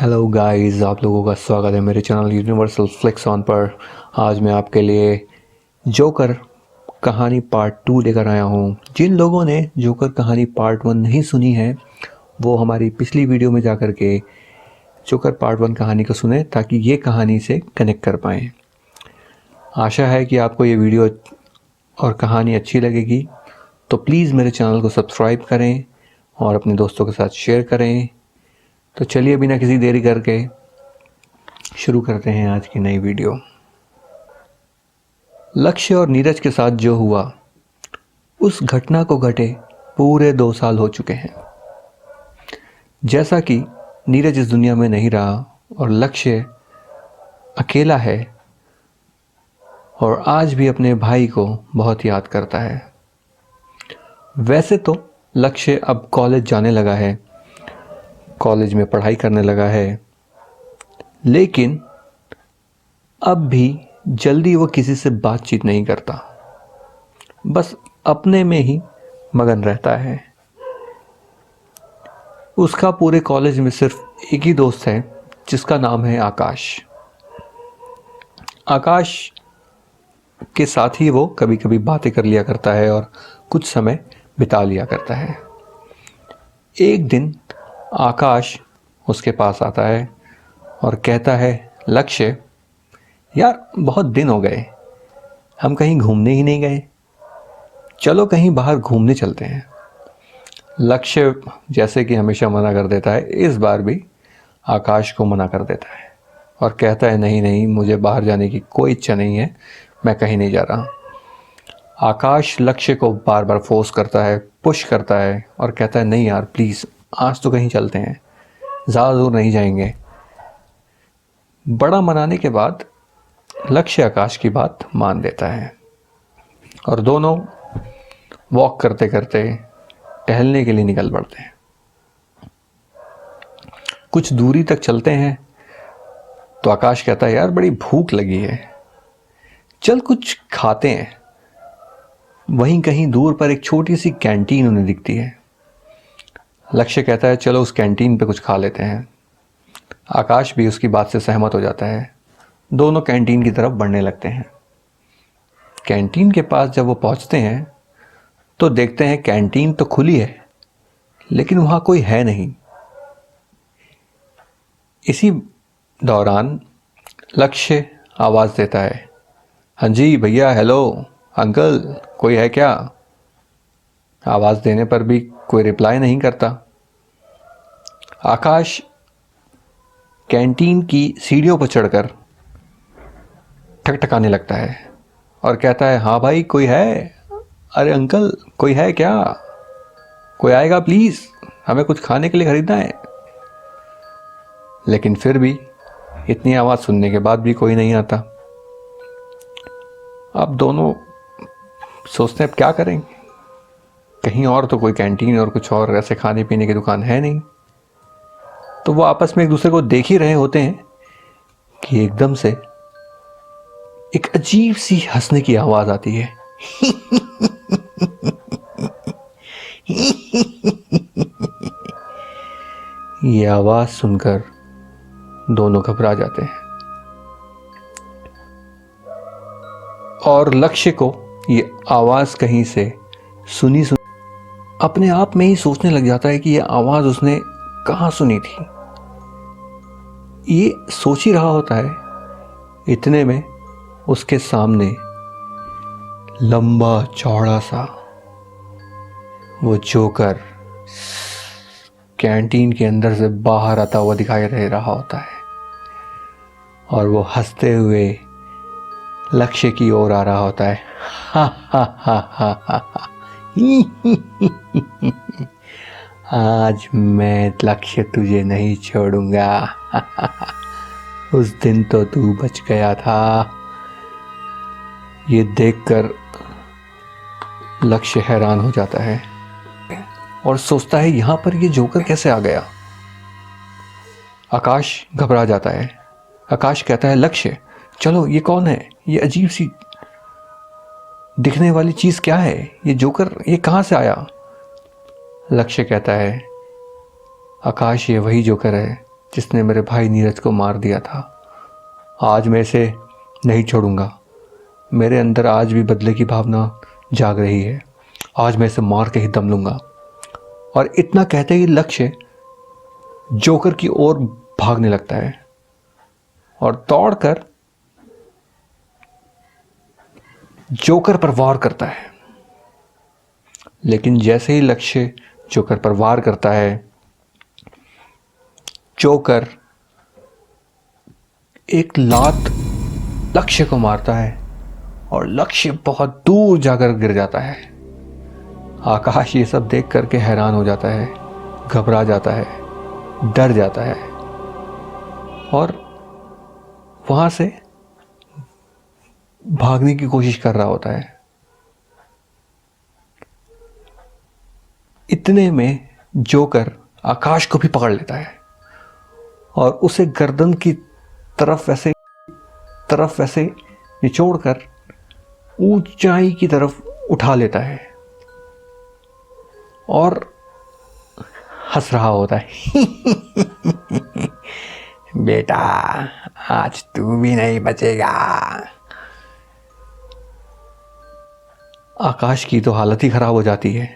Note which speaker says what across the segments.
Speaker 1: Hello guys, आप लोगों का स्वागत है मेरे चैनल यूनिवर्सल फ्लिक्स ऑन पर। आज मैं आपके लिए जोकर कहानी पार्ट 2 लेकर आया हूँ। जिन लोगों ने जोकर कहानी पार्ट 1 नहीं सुनी है वो हमारी पिछली वीडियो में जाकर के जोकर पार्ट 1 कहानी को सुने ताकि ये कहानी से कनेक्ट कर पाएँ। आशा है कि आपको ये वीडियो और कहानी अच्छी लगेगी, तो प्लीज़ मेरे चैनल को सब्सक्राइब करें और अपने दोस्तों के साथ शेयर करें। तो चलिए बिना किसी देरी करके शुरू करते हैं आज की नई वीडियो। लक्ष्य और नीरज के साथ जो हुआ, उस घटना को घटे पूरे 2 साल हो चुके हैं। जैसा कि नीरज इस दुनिया में नहीं रहा और लक्ष्य अकेला है और आज भी अपने भाई को बहुत याद करता है। वैसे तो लक्ष्य अब कॉलेज जाने लगा है, कॉलेज में पढ़ाई करने लगा है, लेकिन अब भी जल्दी वो किसी से बातचीत नहीं करता, बस अपने में ही मगन रहता है। उसका पूरे कॉलेज में सिर्फ एक ही दोस्त है जिसका नाम है आकाश। आकाश के साथ ही वो कभी कभी बातें कर लिया करता है और कुछ समय बिता लिया करता है। एक दिन आकाश उसके पास आता है और कहता है, लक्ष्य यार बहुत दिन हो गए, हम कहीं घूमने ही नहीं गए, चलो कहीं बाहर घूमने चलते हैं। लक्ष्य जैसे कि हमेशा मना कर देता है, इस बार भी आकाश को मना कर देता है और कहता है नहीं नहीं, मुझे बाहर जाने की कोई इच्छा नहीं है, मैं कहीं नहीं जा रहा। आकाश लक्ष्य को बार बार फोर्स करता है, पुश करता है और कहता है नहीं यार प्लीज़, आज तो कहीं चलते हैं, ज़्यादा दूर नहीं जाएंगे। बड़ा मनाने के बाद लक्ष्य आकाश की बात मान लेता है और दोनों वॉक करते करते टहलने के लिए निकल पड़ते हैं। कुछ दूरी तक चलते हैं तो आकाश कहता है, यार बड़ी भूख लगी है, चल कुछ खाते हैं। वहीं कहीं दूर पर एक छोटी सी कैंटीन उन्हें दिखती है। लक्ष्य कहता है, चलो उस कैंटीन पे कुछ खा लेते हैं। आकाश भी उसकी बात से सहमत हो जाता है। दोनों कैंटीन की तरफ बढ़ने लगते हैं। कैंटीन के पास जब वो पहुंचते हैं तो देखते हैं कैंटीन तो खुली है लेकिन वहां कोई है नहीं। इसी दौरान लक्ष्य आवाज देता है, हाँ जी भैया, हेलो अंकल, कोई है क्या? आवाज देने पर भी कोई रिप्लाई नहीं करता। आकाश कैंटीन की सीढ़ियों पर चढ़कर ठकठकाने लगता है और कहता है, हाँ भाई कोई है? अरे अंकल कोई है क्या? कोई आएगा प्लीज़, हमें कुछ खाने के लिए खरीदना है। लेकिन फिर भी इतनी आवाज़ सुनने के बाद भी कोई नहीं आता। अब दोनों सोचते हैं अब क्या करें, कहीं और तो कोई कैंटीन और कुछ और ऐसे खाने पीने की दुकान है नहीं। तो वो आपस में एक दूसरे को देख ही रहे होते हैं कि एकदम से एक अजीब सी हंसने की आवाज आती है। ये आवाज सुनकर दोनों घबरा जाते हैं और लक्ष्य को ये आवाज कहीं से सुनी अपने आप में ही सोचने लग जाता है कि ये आवाज उसने कहाँ सुनी थी। ये सोच ही रहा होता है, इतने में उसके सामने लंबा चौड़ा सा वो जोकर कैंटीन के अंदर से बाहर आता हुआ दिखाई दे रहा होता है और वो हंसते हुए लक्ष्य की ओर आ रहा होता है। हा हा हा हा हा हा। आज मैं लक्ष्य तुझे नहीं छोड़ूंगा। उस दिन तो तू बच गया था। ये देखकर लक्ष्य हैरान हो जाता है और सोचता है यहाँ पर ये जोकर कैसे आ गया। आकाश घबरा जाता है। आकाश कहता है, लक्ष्य चलो, ये कौन है? ये अजीब सी दिखने वाली चीज क्या है? ये जोकर ये कहाँ से आया? लक्ष्य कहता है, आकाश ये वही जोकर है जिसने मेरे भाई नीरज को मार दिया था, आज मैं इसे नहीं छोड़ूंगा। मेरे अंदर आज भी बदले की भावना जाग रही है। आज मैं इसे मार के ही दम लूंगा। और इतना कहते ही लक्ष्य जोकर की ओर भागने लगता है और दौड़कर जोकर पर वार करता है। लेकिन जैसे ही लक्ष्य जोकर पर वार करता है, जोकर एक लात लक्ष्य को मारता है और लक्ष्य बहुत दूर जाकर गिर जाता है। आकाश ये सब देख करके हैरान हो जाता है, घबरा जाता है, डर जाता है और वहां से भागने की कोशिश कर रहा होता है। इतने में जोकर आकाश को भी पकड़ लेता है और उसे गर्दन की तरफ वैसे निचोड़कर ऊंचाई की तरफ उठा लेता है और हंस रहा होता है। बेटा, आज तू भी नहीं बचेगा। आकाश की तो हालत ही खराब हो जाती है।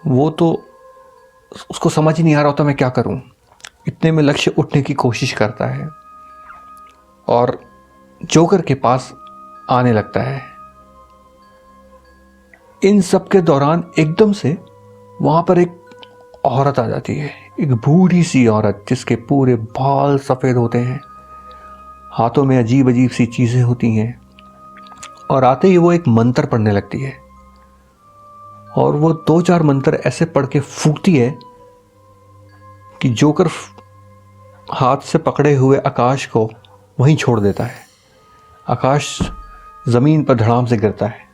Speaker 1: वो तो उसको समझ ही नहीं आ रहा होता मैं क्या करूं। इतने में लक्ष्य उठने की कोशिश करता है और जोकर के पास आने लगता है। इन सब के दौरान एकदम से वहां पर एक औरत आ जाती है, एक बूढ़ी सी औरत जिसके पूरे बाल सफ़ेद होते हैं, हाथों में अजीब अजीब सी चीज़ें होती हैं और आते ही वो एक मंत्र पढ़ने लगती है और वो 2-4 मंत्र ऐसे पढ़ के फूंकती है कि जोकर हाथ से पकड़े हुए आकाश को वहीं छोड़ देता है। आकाश ज़मीन पर धड़ाम से गिरता है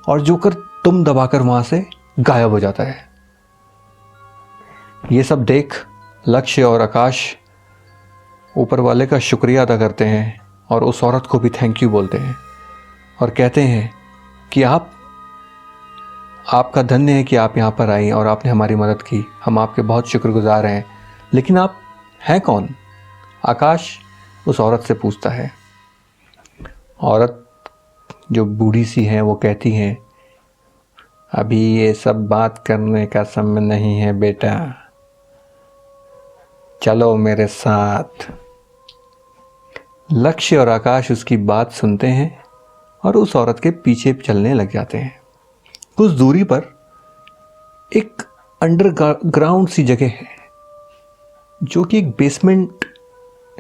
Speaker 1: और जोकर तुम दबाकर वहाँ से गायब हो जाता है। ये सब देख लक्ष्य और आकाश ऊपर वाले का शुक्रिया अदा करते हैं और उस औरत को भी थैंक यू बोलते हैं और कहते हैं कि आपका धन्य है कि आप यहाँ पर आई और आपने हमारी मदद की। हम आपके बहुत शुक्रगुजार हैं। लेकिन आप हैं कौन? आकाश उस औरत से पूछता है। औरत जो बूढ़ी सी हैं वो कहती हैं, अभी ये सब बात करने का समय नहीं है बेटा, चलो मेरे साथ। लक्ष्य और आकाश उसकी बात सुनते हैं और उस औरत के पीछे चलने लग जाते हैं। कुछ दूरी पर एक अंडरग्राउंड सी जगह है जो कि एक बेसमेंट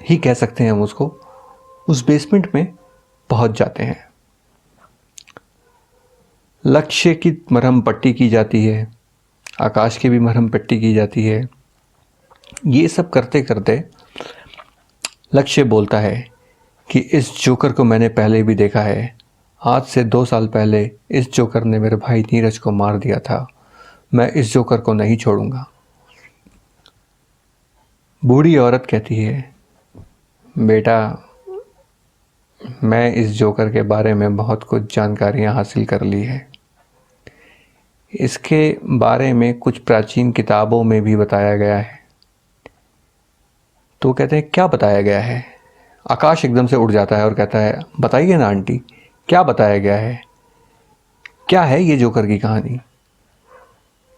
Speaker 1: ही कह सकते हैं हम उसको। उस बेसमेंट में पहुंच जाते हैं। लक्ष्य की मरहम पट्टी की जाती है, आकाश की भी मरहम पट्टी की जाती है। ये सब करते करते लक्ष्य बोलता है कि इस जोकर को मैंने पहले भी देखा है। आज से 2 साल पहले इस जोकर ने मेरे भाई नीरज को मार दिया था। मैं इस जोकर को नहीं छोड़ूंगा। बूढ़ी औरत कहती है, बेटा, मैं इस जोकर के बारे में बहुत कुछ जानकारियां हासिल कर ली है। इसके बारे में कुछ प्राचीन किताबों में भी बताया गया है। तो कहते हैं, क्या बताया गया है? आकाश एकदम से उठ जाता है और कहता है, बताइए ना आंटी, क्या बताया गया है? क्या है ये जोकर की कहानी?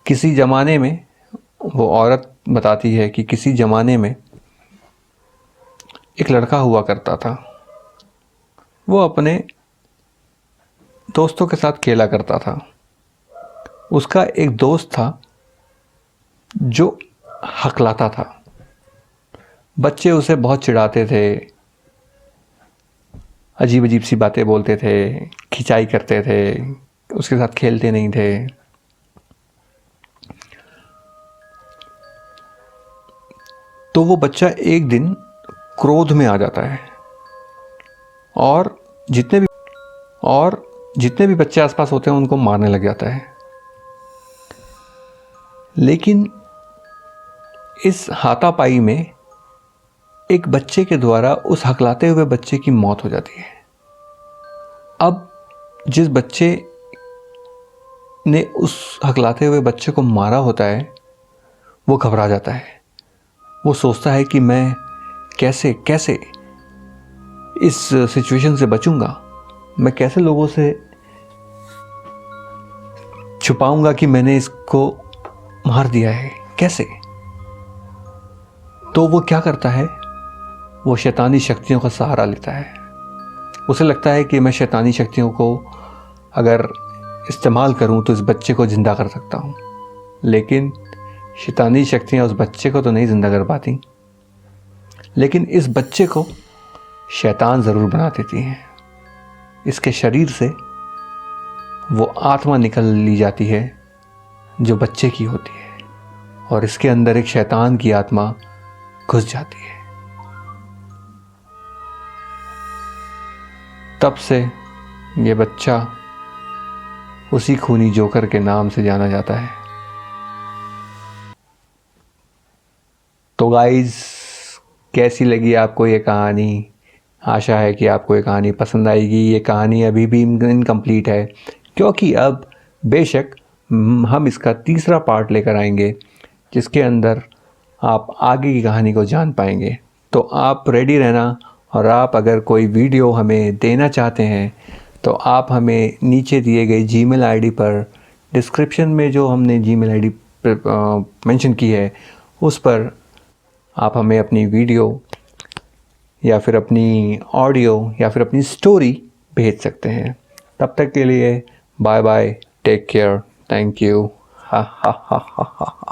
Speaker 1: किसी ज़माने में, वो औरत बताती है कि किसी ज़माने में एक लड़का हुआ करता था। वो अपने दोस्तों के साथ खेला करता था। उसका एक दोस्त था जो हकलाता था। बच्चे उसे बहुत चिढ़ाते थे, अजीब अजीब सी बातें बोलते थे, खिंचाई करते थे, उसके साथ खेलते नहीं थे। तो वो बच्चा एक दिन क्रोध में आ जाता है और जितने भी बच्चे आसपास होते हैं उनको मारने लग जाता है। लेकिन इस हाथापाई में एक बच्चे के द्वारा उस हकलाते हुए बच्चे की मौत हो जाती है। अब जिस बच्चे ने उस हकलाते हुए बच्चे को मारा होता है वो घबरा जाता है। वो सोचता है कि मैं कैसे कैसे इस सिचुएशन से बचूंगा, मैं कैसे लोगों से छुपाऊंगा कि मैंने इसको मार दिया है, कैसे। तो वो क्या करता है, वो शैतानी शक्तियों का सहारा लेता है। उसे लगता है कि मैं शैतानी शक्तियों को अगर इस्तेमाल करूं तो इस बच्चे को ज़िंदा कर सकता हूं। लेकिन शैतानी शक्तियां उस बच्चे को तो नहीं ज़िंदा कर पाती, लेकिन इस बच्चे को शैतान ज़रूर बना देती हैं। इसके शरीर से वो आत्मा निकल ली जाती है जो बच्चे की होती है, और इसके अंदर एक शैतान की आत्मा घुस जाती है। तब से ये बच्चा उसी खूनी जोकर के नाम से जाना जाता है। तो गाइस, कैसी लगी आपको ये कहानी? आशा है कि आपको ये कहानी पसंद आएगी। ये कहानी अभी भी इनकम्प्लीट है, क्योंकि अब बेशक हम इसका तीसरा पार्ट लेकर आएंगे, जिसके अंदर आप आगे की कहानी को जान पाएंगे। तो आप रेडी रहना, और आप अगर कोई वीडियो हमें देना चाहते हैं तो आप हमें नीचे दिए गए जीमेल आईडी पर, डिस्क्रिप्शन में जो हमने जीमेल आईडी मेंशन की है, उस पर आप हमें अपनी वीडियो या फिर अपनी ऑडियो या फिर अपनी स्टोरी भेज सकते हैं। तब तक के लिए bye bye, take care, thank you. हा हा हा हा हा।